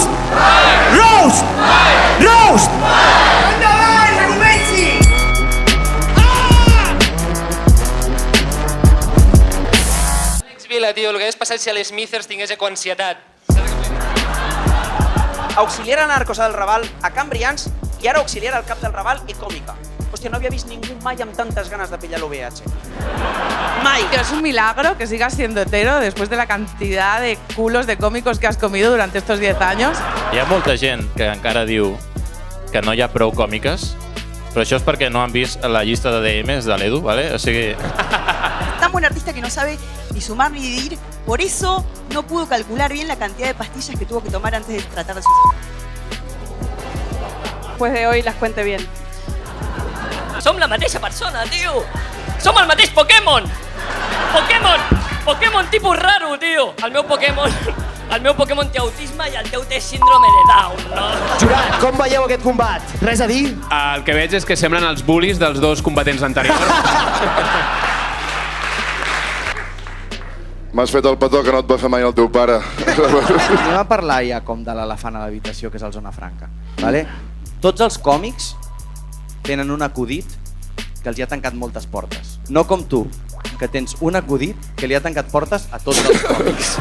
Roast! Roast! Roast! Endavant, que comenci! Àlex Vila, tio, el que hagués passat si a l'Smithers tingués ecoansietat. Auxiliar a Narcos del Raval, a Can Brians i ara auxiliar al cap del Raval i còmica. Hòstia, no havia vist ningú mai amb tantes ganes de pillar l'OVH. Mai! Es un milagro que sigas siendo hetero después de la cantidad de culos de cómicos que has comido durante estos 10 años. Hi ha molta gent que encara diu que no hi ha prou còmiques, però això és perquè no han vist la llista de DMs de l'Edu, ¿vale? O sigui... Tan buen artista que no sabe ni sumar ni dividir, por eso no pudo calcular bien la cantidad de pastillas que tuvo que tomar antes de tratar de suicidarse. Después de hoy las cuente bien. Som la mateixa persona, tio! Som el mateix Pokémon! Pokémon tipus raro, tio! El meu Pokémon té autisme i el teu té síndrome de Down, no? Jurat, com veieu aquest combat? Res a dir? El que veig és que semblen els bullies dels dos combatents anteriors. M'has fet el petó que no et va fer mai el teu pare. Anem a parlar ja com de l'elefant a l'habitació, que és el Zona Franca. Vale? Tots els còmics tenen un acudit que els hi ha tancat moltes portes. No com tu, que tens un acudit que li ha tancat portes a tots els còmics.